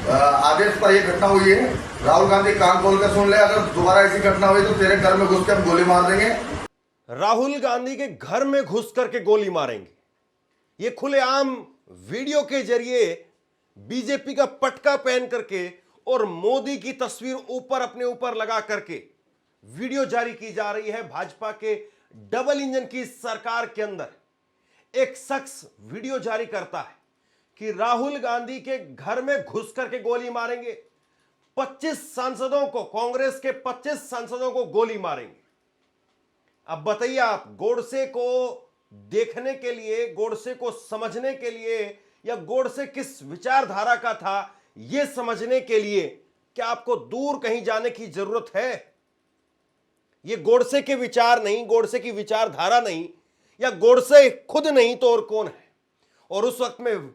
आदेश पर ये घटना हुई है। राहुल गांधी कान खोल कर सुन ले, अगर दोबारा ऐसी घटना हुई तो तेरे घर में घुस के हम गोली मार देंगे। राहुल गांधी के घर में घुस करके गोली मारेंगे, ये खुलेआम वीडियो के जरिए बीजेपी का पटका पहन करके और मोदी की तस्वीर ऊपर अपने ऊपर लगा करके वीडियो जारी की जा रही है। भाजपा के डबल इंजन की सरकार के अंदर एक शख्स वीडियो जारी करता है कि राहुल गांधी के घर में घुस करके गोली मारेंगे, 25 सांसदों को, कांग्रेस के 25 सांसदों को गोली मारेंगे। अब बताइए आप, गोडसे को देखने के लिए, गोडसे को समझने के लिए, या गोडसे किस विचारधारा का था यह समझने के लिए क्या आपको दूर कहीं जाने की जरूरत है? यह गोडसे के विचार नहीं, गोडसे की विचारधारा नहीं, या गोडसे खुद नहीं तो और कौन है? और उस वक्त में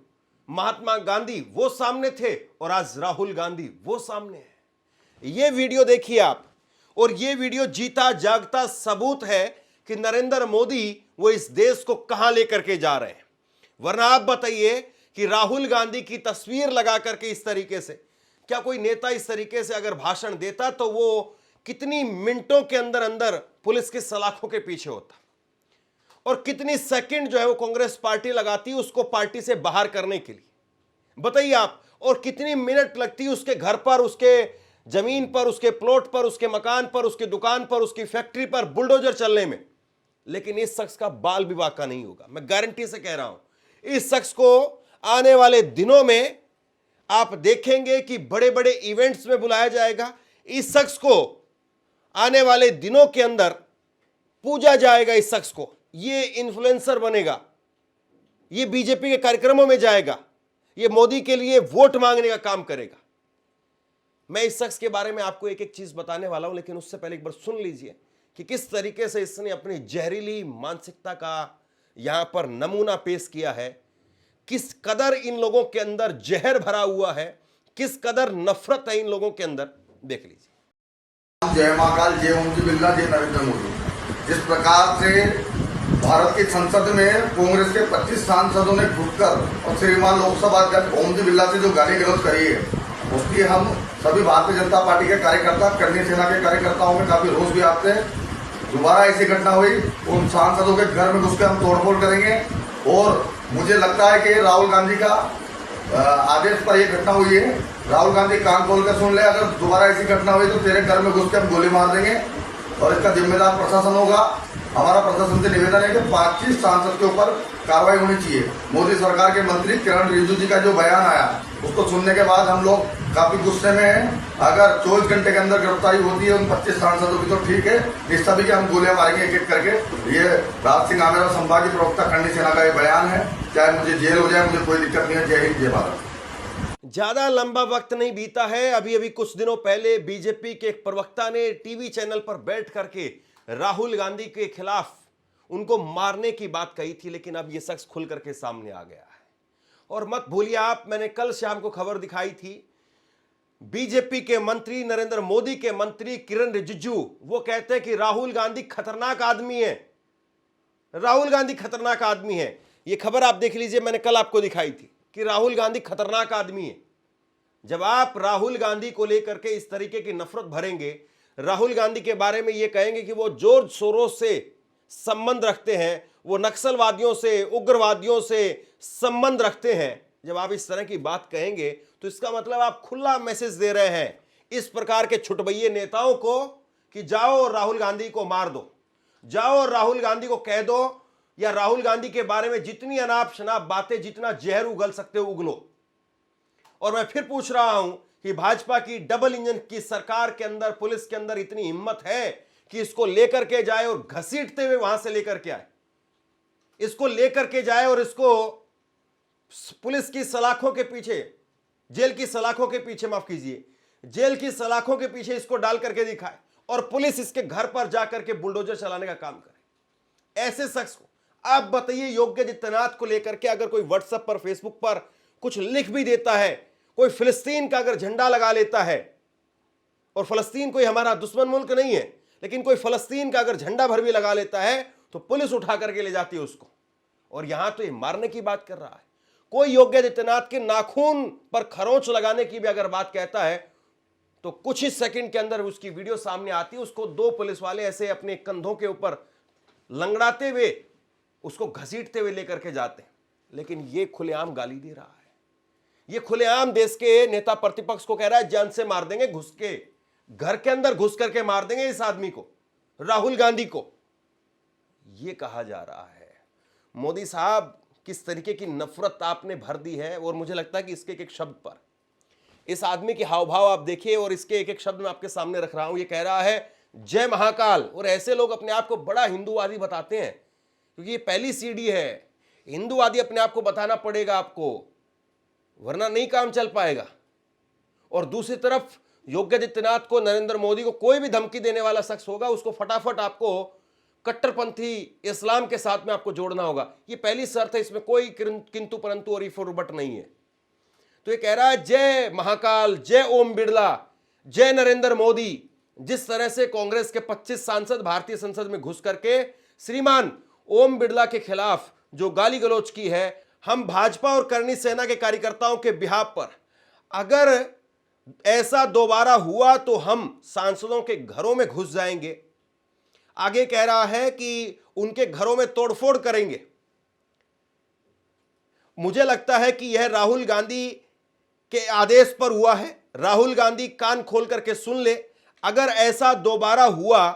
महात्मा गांधी वो सामने थे और आज राहुल गांधी वो सामने है। ये वीडियो देखिए आप, और ये वीडियो जीता जागता सबूत है कि नरेंद्र मोदी वो इस देश को कहां लेकर के जा रहे हैं। वरना आप बताइए कि राहुल गांधी की तस्वीर लगा करके इस तरीके से, क्या कोई नेता इस तरीके से अगर भाषण देता तो वो कितनी मिनटों के अंदर अंदर पुलिस की सलाखों के पीछे होता, और कितनी सेकंड जो है वो कांग्रेस पार्टी लगाती उसको पार्टी से बाहर करने के लिए, बताइए आप। और कितनी मिनट लगती उसके घर पर, उसके जमीन पर, उसके प्लॉट पर, उसके मकान पर, उसकी दुकान पर, उसकी फैक्ट्री पर बुलडोजर चलने में। लेकिन इस शख्स का बाल भी बाका नहीं होगा, मैं गारंटी से कह रहा हूं। इस शख्स को आने वाले दिनों में आप देखेंगे कि बड़े बड़े इवेंट्स में बुलाया जाएगा। इस शख्स को आने वाले दिनों के अंदर पूजा जाएगा। इस शख्स को, ये इन्फ्लुएंसर बनेगा, ये बीजेपी के कार्यक्रमों में जाएगा, ये मोदी के लिए वोट मांगने का काम करेगा। मैं इस शख्स के बारे में आपको एक एक चीज बताने वाला हूं, लेकिन उससे पहले एक बार सुन लीजिए कि किस तरीके से इसने अपनी जहरीली मानसिकता का यहां पर नमूना पेश किया है, किस कदर इन लोगों के अंदर जहर भरा हुआ है, किस कदर नफरत है इन लोगों के अंदर। देख लीजिए। जय महाकाल, जय ओम जी बिरला, जय नरेंद्र मोदी। जिस प्रकार से भारत की संसद में कांग्रेस के 25 सांसदों ने घुसकर और श्रीमान लोकसभा अध्यक्ष ओम जी बिरला से जो गाली गलौज करी है, उसकी हम सभी भारतीय जनता पार्टी के कार्यकर्ता, करनी सेना के कार्यकर्ताओं में काफी रोष भी आते हैं। दोबारा ऐसी घटना हुई उन सांसदों के घर में घुस के हम तोड़फोड़ करेंगे। और मुझे लगता है कि राहुल गांधी का आदेश पर यह घटना हुई है। राहुल गांधी कान खोल कर सुन ले, अगर दोबारा ऐसी घटना हुई तो तेरे घर में घुस के हम गोली मार देंगे, और इसका जिम्मेदार प्रशासन होगा। हमारा प्रशासन से निवेदन है कि 25 सांसद के ऊपर कार्रवाई होनी चाहिए। मोदी सरकार के मंत्री किरण रिजिजू जी का जो बयान आया, उसको सुनने के बाद हम लोग काफी गुस्से में हैं। अगर 24 घंटे के अंदर गिरफ्तारी होती है उन 25 सांसदों की तो ठीक है, इस सभी के हम गोलियां मारेंगे एक एक करके। ये राज सिंह आमेरा संभागीय प्रवक्ता करनी सेना का ये बयान है। चाहे मुझे जेल हो जाए, मुझे कोई दिक्कत नहीं है। जय हिंद, जय भारत। ज्यादा लंबा वक्त नहीं बीता है, अभी अभी कुछ दिनों पहले बीजेपी के एक प्रवक्ता ने टीवी चैनल पर बैठ करके राहुल गांधी के खिलाफ उनको मारने की बात कही थी, लेकिन अब यह शख्स खुल करके सामने आ गया है। और मत भूलिए आप, मैंने कल शाम को खबर दिखाई थी, बीजेपी के मंत्री, नरेंद्र मोदी के मंत्री किरण रिजिजू, वो कहते हैं कि राहुल गांधी खतरनाक आदमी है, राहुल गांधी खतरनाक आदमी है। ये खबर आप देख लीजिए, मैंने कल आपको दिखाई थी कि राहुल गांधी खतरनाक आदमी है। जब आप राहुल गांधी को लेकर के इस तरीके की नफरत भरेंगे, राहुल गांधी के बारे में ये कहेंगे कि वो जॉर्ज सोरोस से संबंध रखते हैं, वो नक्सलवादियों से, उग्रवादियों से संबंध रखते हैं, जब आप इस तरह की बात कहेंगे तो इसका मतलब आप खुला मैसेज दे रहे हैं इस प्रकार के छुटभइये नेताओं को कि जाओ और राहुल गांधी को मार दो, जाओ और राहुल गांधी को कह दो, या राहुल गांधी के बारे में जितनी अनाप शनाप बातें, जितना जहर उगल सकते हो उगलो। और मैं फिर पूछ रहा हूं कि भाजपा की डबल इंजन की सरकार के अंदर, पुलिस के अंदर इतनी हिम्मत है कि इसको लेकर के जाए और घसीटते हुए वहां से लेकर के आए, इसको लेकर के जाए और इसको पुलिस की सलाखों के पीछे, जेल की सलाखों के पीछे, माफ कीजिए, जेल की सलाखों के पीछे इसको डाल करके दिखाए, और पुलिस इसके घर पर जाकर के बुलडोजर चलाने का काम करे। ऐसे शख्स को आप बताइए, योग्य आदित्यनाथ को लेकर के अगर कोई व्हाट्सएप पर, फेसबुक पर कुछ लिख भी देता है, कोई फिलिस्तीन का अगर झंडा लगा लेता है, और फिलिस्तीन कोई हमारा दुश्मन मुल्क नहीं है, लेकिन कोई फिलिस्तीन का अगर झंडा भर भी लगा लेता है तो पुलिस उठा करके ले जाती है उसको। और यहां तो ये मारने की बात कर रहा है। कोई योगी आदित्यनाथ के नाखून पर खरोंच लगाने की भी अगर बात कहता है तो कुछ ही सेकंड के अंदर उसकी वीडियो सामने आती है। उसको दो पुलिस वाले ऐसे अपने कंधों के ऊपर लंगड़ाते हुए उसको घसीटते हुए लेकर के जाते हैं, लेकिन ये खुलेआम गाली दे रहा है। ये खुलेआम देश के नेता प्रतिपक्ष को कह रहा है जान से मार देंगे, घुस के घर के अंदर घुस करके मार देंगे इस आदमी को, राहुल गांधी को। ये कहा जा रहा है। मोदी साहब, किस तरीके की नफरत आपने भर दी है। और मुझे लगता है कि इसके एक एक शब्द पर, इस आदमी के हाव भाव आप देखिए और इसके एक एक शब्द मैं आपके सामने रख रहा हूं। ये कह रहा है जय महाकाल, और ऐसे लोग अपने आप को बड़ा हिंदूवादी बताते हैं क्योंकि ये पहली सीढ़ी है। हिंदूवादी अपने आप को बताना पड़ेगा आपको, वरना नहीं काम चल पाएगा। और दूसरी तरफ योगी आदित्यनाथ को, नरेंद्र मोदी को कोई भी धमकी देने वाला शख्स होगा उसको फटाफट आपको कट्टरपंथी इस्लाम के साथ में आपको जोड़ना होगा। ये पहली शर्त है, इसमें कोई किंतु परंतु और इफुरबट नहीं है। तो ये कह रहा है जय महाकाल, जय ओम बिरला, जय नरेंद्र मोदी। जिस तरह से कांग्रेस के 25 सांसद भारतीय संसद में घुस करके श्रीमान ओम बिरला के खिलाफ जो गाली गलौज की है, हम भाजपा और करणी सेना के कार्यकर्ताओं के बिहाफ पर अगर ऐसा दोबारा हुआ तो हम सांसदों के घरों में घुस जाएंगे। आगे कह रहा है कि उनके घरों में तोड़फोड़ करेंगे। मुझे लगता है कि यह राहुल गांधी के आदेश पर हुआ है। राहुल गांधी कान खोल करके सुन ले, अगर ऐसा दोबारा हुआ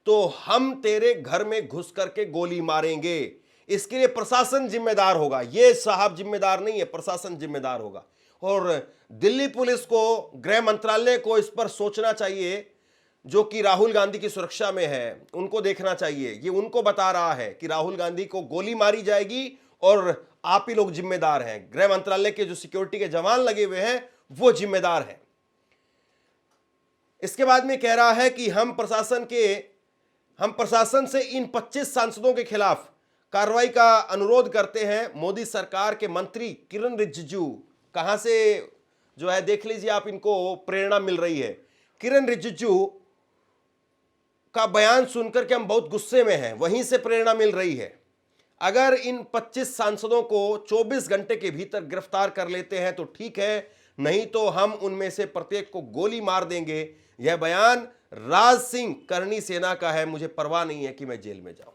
तो हम तेरे घर में घुस करके गोली मारेंगे। इसके लिए प्रशासन जिम्मेदार होगा, ये साहब जिम्मेदार नहीं है, प्रशासन जिम्मेदार होगा। और दिल्ली पुलिस को, गृह मंत्रालय को इस पर सोचना चाहिए, जो कि राहुल गांधी की सुरक्षा में है, उनको देखना चाहिए। ये उनको बता रहा है कि राहुल गांधी को गोली मारी जाएगी और आप ही लोग जिम्मेदार हैं। गृह मंत्रालय के जो सिक्योरिटी के जवान लगे हुए हैं वो जिम्मेदार हैं। इसके बाद में कह रहा है कि हम प्रशासन से इन 25 सांसदों के खिलाफ कार्रवाई का अनुरोध करते हैं। मोदी सरकार के मंत्री किरण रिजिजू, कहां से जो है देख लीजिए आप, इनको प्रेरणा मिल रही है। किरण रिजिजू का बयान सुनकर के हम बहुत गुस्से में हैं, वहीं से प्रेरणा मिल रही है। अगर इन 25 सांसदों को 24 घंटे के भीतर गिरफ्तार कर लेते हैं तो ठीक है, नहीं तो हम उनमें से प्रत्येक को गोली मार देंगे। यह बयान राज सिंह, करणी सेना का है। मुझे परवाह नहीं है कि मैं जेल में जाऊं।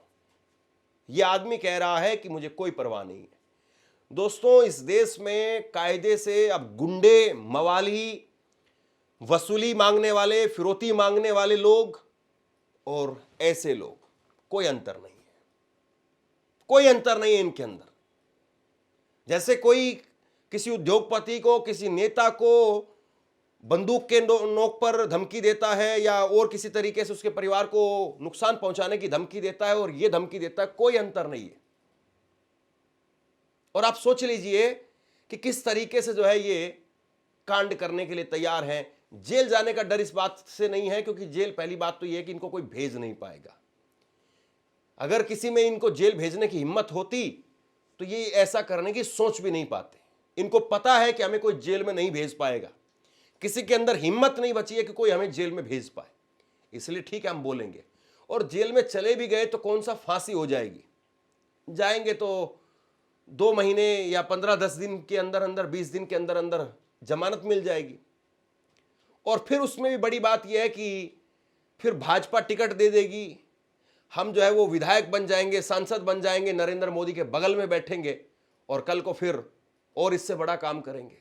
यह आदमी कह रहा है कि मुझे कोई परवाह नहीं है। दोस्तों, इस देश में कायदे से अब गुंडे, मवाली, वसूली मांगने वाले, फिरौती मांगने वाले लोग और ऐसे लोग, कोई अंतर नहीं है। कोई अंतर नहीं है इनके अंदर। जैसे कोई किसी उद्योगपति को, किसी नेता को बंदूक के नोक पर धमकी देता है या और किसी तरीके से उसके परिवार को नुकसान पहुंचाने की धमकी देता है और ये धमकी देता है, कोई अंतर नहीं है। और आप सोच लीजिए कि किस तरीके से जो है ये कांड करने के लिए तैयार हैं। जेल जाने का डर इस बात से नहीं है क्योंकि जेल, पहली बात तो यह है कि इनको कोई भेज नहीं पाएगा। अगर किसी में इनको जेल भेजने की हिम्मत होती तो ये ऐसा करने की सोच भी नहीं पाते। इनको पता है कि हमें कोई जेल में नहीं भेज पाएगा। किसी के अंदर हिम्मत नहीं बची है कि कोई हमें जेल में भेज पाए, इसलिए ठीक है हम बोलेंगे। और जेल में चले भी गए तो कौन सा फांसी हो जाएगी, जाएंगे तो 2 महीने या 15-10 दिन के अंदर अंदर, 20 दिन के अंदर अंदर जमानत मिल जाएगी। और फिर उसमें भी बड़ी बात यह है कि फिर भाजपा टिकट दे देगी, हम जो है वो विधायक बन जाएंगे, सांसद बन जाएंगे, नरेंद्र मोदी के बगल में बैठेंगे और कल को फिर और इससे बड़ा काम करेंगे।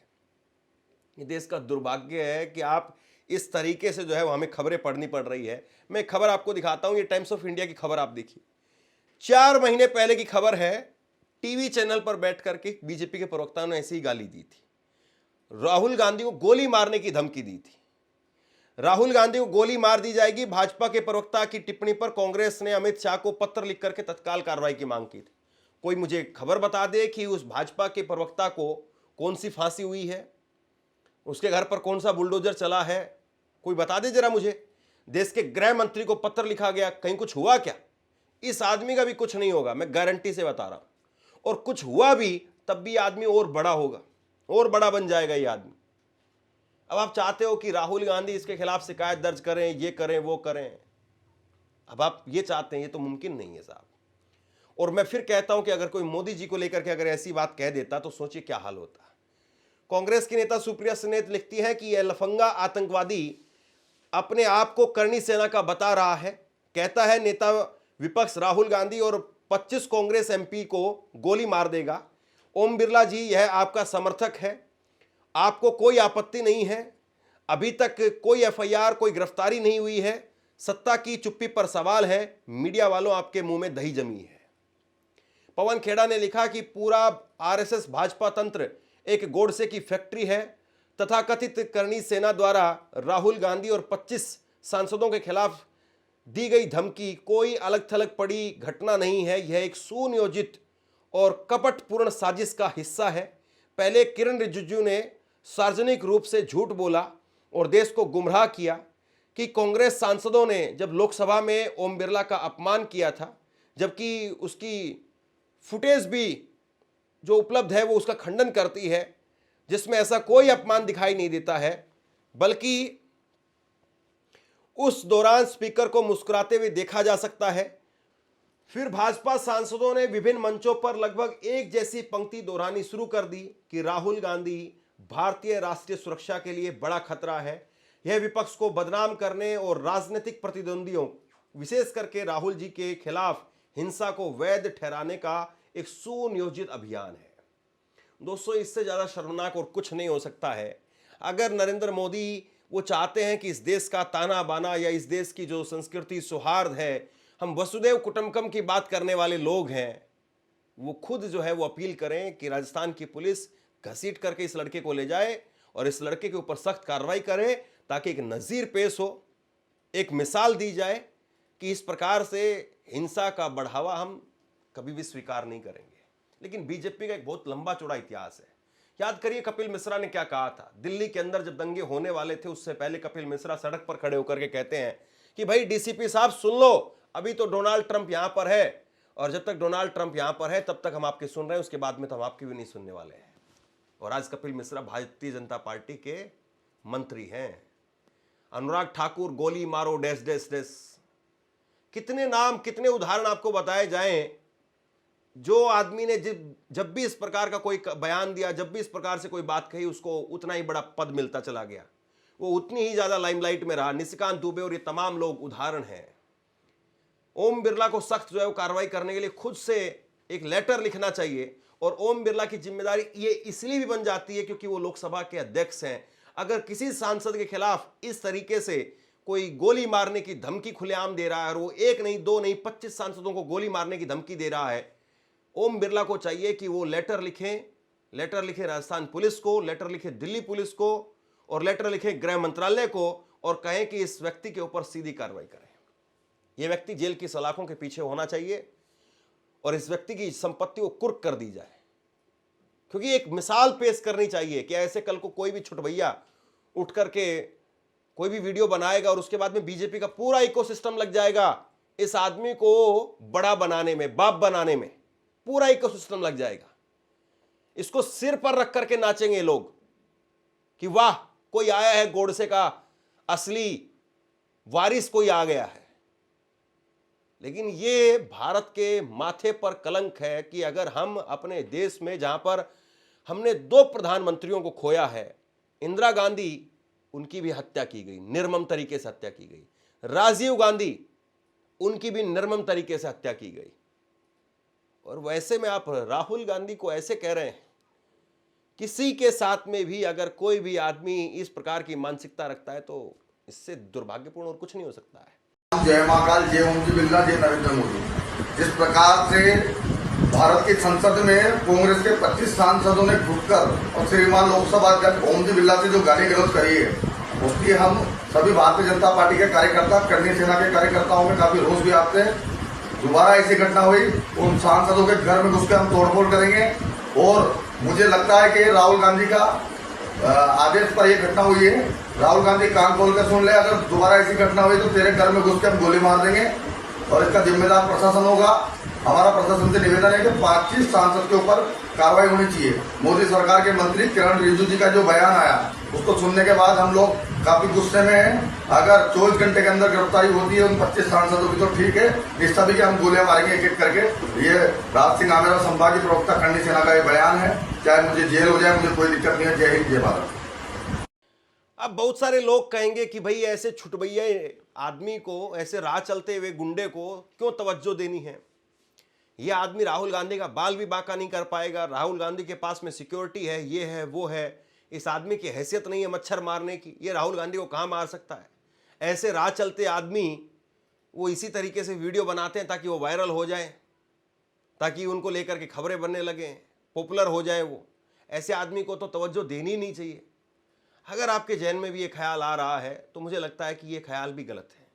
ये देश का दुर्भाग्य है कि आप इस तरीके से जो है वो हमें खबरें पढ़नी पड़ रही है। मैं खबर आपको दिखाता हूं, ये टाइम्स ऑफ इंडिया की खबर आप देखिए। 4 महीने पहले की खबर है। टीवी चैनल पर बैठ करके बीजेपी के प्रवक्ता ने ऐसी ही गाली दी थी, राहुल गांधी को गोली मारने की धमकी दी थी। राहुल गांधी को गोली मार दी जाएगी। भाजपा के प्रवक्ता की टिप्पणी पर कांग्रेस ने अमित शाह को पत्र लिख करके तत्काल कार्रवाई की मांग की थी। कोई मुझे खबर बता दे कि उस भाजपा के प्रवक्ता को कौन सी फांसी हुई है, उसके घर पर कौन सा बुलडोजर चला है, कोई बता दे जरा मुझे। देश के गृह मंत्री को पत्र लिखा गया, कहीं कुछ हुआ क्या? इस आदमी का भी कुछ नहीं होगा, मैं गारंटी से बता रहा हूं। और कुछ हुआ भी तब भी आदमी और बड़ा होगा, और बड़ा बन जाएगा ये आदमी। अब आप चाहते हो कि राहुल गांधी इसके खिलाफ शिकायत दर्ज करें, ये करें, वो करें। अब आप ये चाहते हैं, ये तो मुमकिन नहीं है साहब। और मैं फिर कहता हूं कि अगर कोई मोदी जी को लेकर के अगर ऐसी बात कह देता तो सोचिए क्या हाल होता। कांग्रेस की नेता सुप्रिया सुले लिखती है कि यह लफंगा आतंकवादी अपने आप को करनी सेना का बता रहा है। कहता है नेता विपक्ष राहुल गांधी और 25 कांग्रेस एमपी को गोली मार देगा। ओम बिरला जी, यह आपका समर्थक है, आपको कोई आपत्ति नहीं है। अभी तक कोई एफआईआर, कोई गिरफ्तारी नहीं हुई है। सत्ता की चुप्पी पर सवाल है। मीडिया वालों, आपके मुंह में दही जमी है। पवन खेड़ा ने लिखा कि पूरा आरएसएस भाजपा तंत्र एक गोडसे की फैक्ट्री है। तथाकथित करनी सेना द्वारा राहुल गांधी और 25 सांसदों के खिलाफ दी गई धमकी कोई अलग थलग पड़ी घटना नहीं है। यह एक सुनियोजित और कपटपूर्ण साजिश का हिस्सा है। पहले किरण रिजिजू ने सार्वजनिक रूप से झूठ बोला और देश को गुमराह किया कि कांग्रेस सांसदों ने जब लोकसभा में ओम बिरला का अपमान किया था, जबकि उसकी फुटेज भी जो उपलब्ध है वो उसका खंडन करती है, जिसमें ऐसा कोई अपमान दिखाई नहीं देता है, बल्कि उस दौरान स्पीकर को मुस्कुराते हुए देखा जा सकता है। फिर भाजपा सांसदों ने विभिन्न मंचों पर लगभग एक जैसी पंक्ति दोहरानी शुरू कर दी कि राहुल गांधी भारतीय राष्ट्रीय सुरक्षा के लिए बड़ा खतरा है। यह विपक्ष को बदनाम करने और राजनीतिक प्रतिद्वंदियों, विशेष करके राहुल जी के खिलाफ हिंसा को वैध ठहराने का एक सुनियोजित अभियान है। दोस्तों, इससे ज्यादा शर्मनाक और कुछ नहीं हो सकता है। अगर नरेंद्र मोदी वो चाहते हैं कि इस देश का ताना बाना या इस देश की जो संस्कृति सौहार्द है, हम वसुदेव कुटुंबकम की बात करने वाले लोग हैं, वो खुद जो है वो अपील करें कि राजस्थान की पुलिस घसीट करके इस लड़के को ले जाए और इस लड़के के ऊपर सख्त कार्रवाई करे, ताकि एक नज़ीर पेश हो, एक मिसाल दी जाए कि इस प्रकार से हिंसा का बढ़ावा हम कभी भी स्वीकार नहीं करेंगे। लेकिन बीजेपी का एक बहुत लंबा चौड़ा इतिहास है। याद करिए कपिल मिश्रा ने क्या कहा था। दिल्ली के अंदर जब दंगे होने वाले थे, उससे पहले कपिल मिश्रा सड़क पर खड़े होकर के कहते हैं कि भाई डीसीपी साहब सुन लो, अभी तो डोनाल्ड ट्रंप यहां पर है और जब तक डोनाल्ड ट्रंप यहां पर है तब तक हम आपकी सुन रहे हैं, उसके बाद में तो हम आपकी भी नहीं सुनने वाले हैं। और आज कपिल मिश्रा भारतीय जनता पार्टी के मंत्री हैं। अनुराग ठाकुर, गोली मारो डैश डैश डैश। कितने नाम, कितने उदाहरण आपको बताए जाएं जो आदमी ने जब भी इस प्रकार का कोई बयान दिया, जब भी इस प्रकार से कोई बात कही, उसको उतना ही बड़ा पद मिलता चला गया, वो उतनी ही ज्यादा लाइमलाइट में रहा। निशिकांत दुबे और ये तमाम लोग उदाहरण हैं। ओम बिरला को सख्त जो है वो कार्रवाई करने के लिए खुद से एक लेटर लिखना चाहिए। और ओम बिरला की जिम्मेदारी ये इसलिए भी बन जाती है क्योंकि वो लोकसभा के अध्यक्ष हैं। अगर किसी सांसद के खिलाफ इस तरीके से कोई गोली मारने की धमकी खुलेआम दे रहा है और वो एक नहीं, दो नहीं, 25 सांसदों को गोली मारने की धमकी दे रहा है, ओम बिरला को चाहिए कि वो लेटर लिखे राजस्थान पुलिस को, लेटर लिखे दिल्ली पुलिस को और लेटर लिखे गृह मंत्रालय को और कहें कि इस व्यक्ति के ऊपर सीधी कार्रवाई करें। यह व्यक्ति जेल की सलाखों के पीछे होना चाहिए और इस व्यक्ति की संपत्ति को कुर्क कर दी जाए, क्योंकि एक मिसाल पेश करनी चाहिए कि ऐसे कल को कोई भी छुटभैया उठ करके कोई भी वीडियो बनाएगा और उसके बाद में बीजेपी का पूरा इकोसिस्टम लग जाएगा इस आदमी को बड़ा बनाने में, बाप बनाने में, पूरा इकोसिस्टम लग जाएगा। इसको सिर पर रख करके नाचेंगे लोग कि वाह, कोई आया है, गोडसे का असली वारिस कोई आ गया है। लेकिन ये भारत के माथे पर कलंक है कि अगर हम अपने देश में, जहां पर हमने 2 प्रधानमंत्रियों को खोया है, इंदिरा गांधी, उनकी भी हत्या की गई, निर्मम तरीके से हत्या की गई। राजीव गांधी, उनकी भी निर्मम तरीके से हत्या की गई। और वैसे में आप राहुल गांधी को ऐसे कह रहे हैं। किसी के साथ में भी अगर कोई भी आदमी इस प्रकार की मानसिकता रखता है तो इससे दुर्भाग्यपूर्ण और कुछ नहीं हो सकता है। जय महाकाल, जय ओम जी बिरला, जय नरेंद्र मोदी। जिस प्रकार से भारत की संसद में कांग्रेस के 25 सांसदों ने घुसकर और श्रीमान लोकसभा अध्यक्ष ओम जी बिरला से जो गाली गलौज करी है, उसकी हम सभी भारतीय जनता पार्टी के कार्यकर्ता, करनी सेना के कार्यकर्ताओं में काफी रोष भी आते हैं। दोबारा ऐसी घटना हुई, उन सांसदों के घर में घुस के हम तोड़फोड़ करेंगे। और मुझे लगता है कि राहुल गांधी का आदेश पर यह घटना हुई है। राहुल गांधी कान खोल कर सुन ले, अगर दोबारा ऐसी घटना हुई तो तेरे घर में घुस के हम गोली मार देंगे और इसका जिम्मेदार प्रशासन होगा। हमारा प्रशासन से निवेदन है कि 25 सांसद के ऊपर कार्रवाई होनी चाहिए। मोदी सरकार के मंत्री किरण रिजिजू जी का जो बयान आया उसको सुनने के बाद हम लोग काफी गुस्से में हैं। अगर 24 घंटे के अंदर गिरफ्तारी होती है उन 25 सांसदों की तो ठीक है, इस सभी के हम गोलियां मारेंगे एक एक करके। ये राज सिंह आमेरा संभागीय प्रवक्ता खंडी सेना का ये बयान है। चाहे मुझे जेल हो जाए, मुझे कोई दिक्कत नहीं है। जय हिंद, जय भारत। अब बहुत सारे लोग कहेंगे कि भाई ऐसे छुटभैया आदमी को, ऐसे राह चलते हुए गुंडे को क्यों तवज्जो देनी है। यह आदमी राहुल गांधी का बाल भी बांका नहीं कर पाएगा। राहुल गांधी के पास में सिक्योरिटी है, ये है वो है। इस आदमी की हैसियत नहीं है मच्छर मारने की। ये राहुल गांधी को कहां मार सकता है। ऐसे राह चलते आदमी वो इसी तरीके से वीडियो बनाते हैं ताकि वो वायरल हो जाए, ताकि उनको लेकर के खबरें बनने लगे, पॉपुलर हो जाए वो। ऐसे आदमी को तो तवज्जो देनी ही नहीं चाहिए। अगर आपके जहन में भी ये ख्याल आ रहा है तो मुझे लगता है कि ये ख्याल भी गलत है,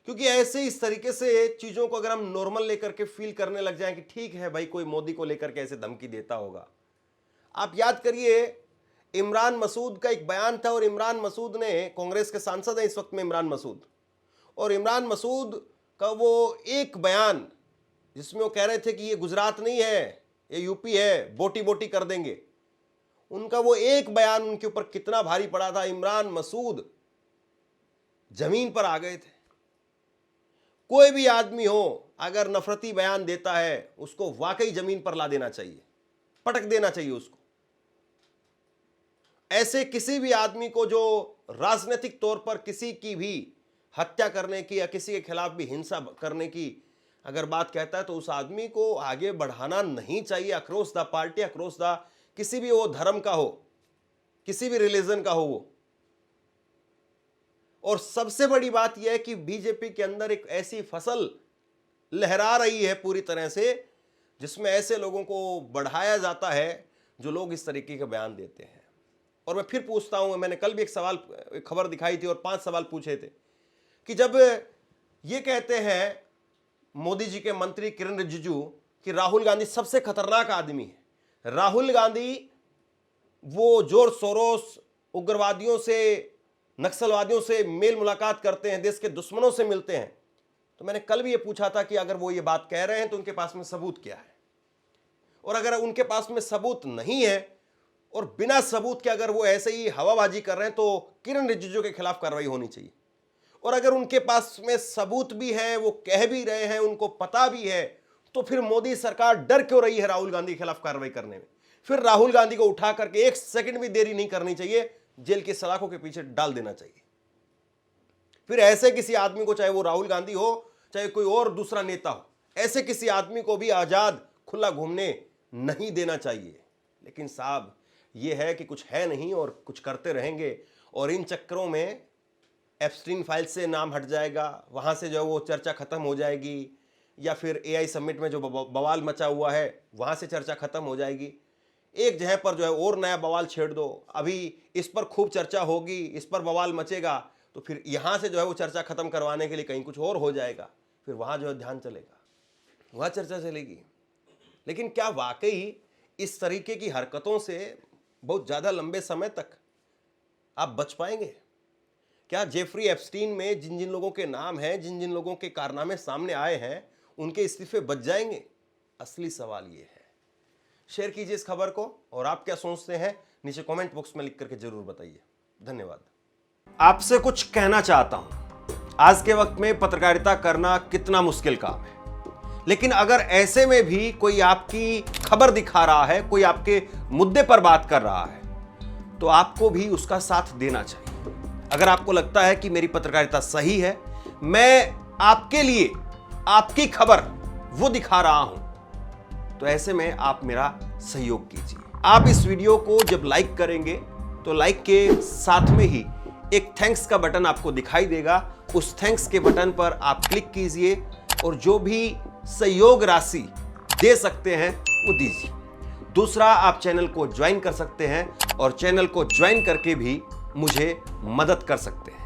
क्योंकि ऐसे इस तरीके से चीज़ों को अगर हम नॉर्मल लेकर के फील करने लग जाएं कि ठीक है भाई कोई मोदी को लेकर के ऐसे धमकी देता होगा। आप याद करिए इमरान मसूद का एक बयान था, और इमरान मसूद ने, कांग्रेस के सांसद हैं इस वक्त में इमरान मसूद, और इमरान मसूद का वो एक बयान जिसमें वो कह रहे थे कि ये गुजरात नहीं है, ये यूपी है, बोटी बोटी कर देंगे। उनका वो एक बयान उनके ऊपर कितना भारी पड़ा था। इमरान मसूद जमीन पर आ गए थे। कोई भी आदमी हो अगर नफरती बयान देता है उसको वाकई जमीन पर ला देना चाहिए, पटक देना चाहिए उसको। ऐसे किसी भी आदमी को जो राजनीतिक तौर पर किसी की भी हत्या करने की या किसी के खिलाफ भी हिंसा करने की अगर बात कहता है तो उस आदमी को आगे बढ़ाना नहीं चाहिए। Across the party, across the किसी भी वो धर्म का हो, किसी भी रिलीजन का हो वो। और सबसे बड़ी बात यह है कि बीजेपी के अंदर एक ऐसी फसल लहरा रही है पूरी तरह से, जिसमें ऐसे लोगों को बढ़ाया जाता है जो लोग इस तरीके के बयान देते हैं। और मैं फिर पूछता हूं, मैंने कल भी एक खबर दिखाई थी और 5 सवाल पूछे थे कि जब ये कहते हैं मोदी जी के मंत्री किरण रिजिजू कि राहुल गांधी सबसे खतरनाक आदमी है, राहुल गांधी वो जोर सोरोस उग्रवादियों से, नक्सलवादियों से मेल मुलाकात करते हैं, देश के दुश्मनों से मिलते हैं, तो मैंने कल भी ये पूछा था कि अगर वो ये बात कह रहे हैं तो उनके पास में सबूत क्या है। और अगर उनके पास में सबूत नहीं है और बिना सबूत के अगर वो ऐसे ही हवाबाजी कर रहे हैं तो किरण रिजिजू के खिलाफ कार्रवाई होनी चाहिए। और अगर उनके पास में सबूत भी है, वो कह भी रहे हैं, उनको पता भी है, तो फिर मोदी सरकार डर क्यों रही है राहुल गांधी के खिलाफ कार्रवाई करने में। फिर राहुल गांधी को उठा करके 1 सेकंड भी देरी नहीं करनी चाहिए, जेल की सलाखों के पीछे डाल देना चाहिए। फिर ऐसे किसी आदमी को, चाहे वो राहुल गांधी हो चाहे कोई और दूसरा नेता हो, ऐसे किसी आदमी को भी आजाद खुला घूमने नहीं देना चाहिए। लेकिन साहब ये है कि कुछ है नहीं और कुछ करते रहेंगे, और इन चक्करों में एप्स्टीन फाइल से नाम हट जाएगा, वहां से जो वो चर्चा खत्म हो जाएगी, या फिर AI समिट में जो बवाल मचा हुआ है वहां से चर्चा खत्म हो जाएगी। एक जगह पर जो है और नया बवाल छेड़ दो, अभी इस पर खूब चर्चा होगी, इस पर बवाल मचेगा, तो फिर यहां से जो है वो चर्चा खत्म करवाने के लिए कहीं कुछ और हो जाएगा, फिर वहां जो है ध्यान चलेगा, वहां चर्चा चलेगी। लेकिन क्या वाकई इस तरीके की हरकतों से बहुत ज्यादा लंबे समय तक आप बच पाएंगे? क्या जेफरी एप्स्टीन में जिन जिन लोगों के नाम हैं, जिन जिन लोगों के कारनामे सामने आए हैं, उनके इस्तीफे बच जाएंगे? असली सवाल ये है। शेयर कीजिए इस खबर को, और आप क्या सोचते हैं नीचे कमेंट बॉक्स में लिख करके जरूर बताइए। धन्यवाद। आपसे कुछ कहना चाहता हूं। आज के वक्त में पत्रकारिता करना कितना मुश्किल काम है, लेकिन अगर ऐसे में भी कोई आपकी खबर दिखा रहा है, कोई आपके मुद्दे पर बात कर रहा है, तो आपको भी उसका साथ देना चाहिए। अगर आपको लगता है कि मेरी पत्रकारिता सही है, मैं आपके लिए आपकी खबर वो दिखा रहा हूं, तो ऐसे में आप मेरा सहयोग कीजिए। आप इस वीडियो को जब लाइक करेंगे तो लाइक के साथ में ही एक थैंक्स का बटन आपको दिखाई देगा। उस थैंक्स के बटन पर आप क्लिक कीजिए और जो भी सहयोग राशि दे सकते हैं वो दीजिए। दूसरा, आप चैनल को ज्वाइन कर सकते हैं और चैनल को ज्वाइन करके भी मुझे मदद कर सकते हैं।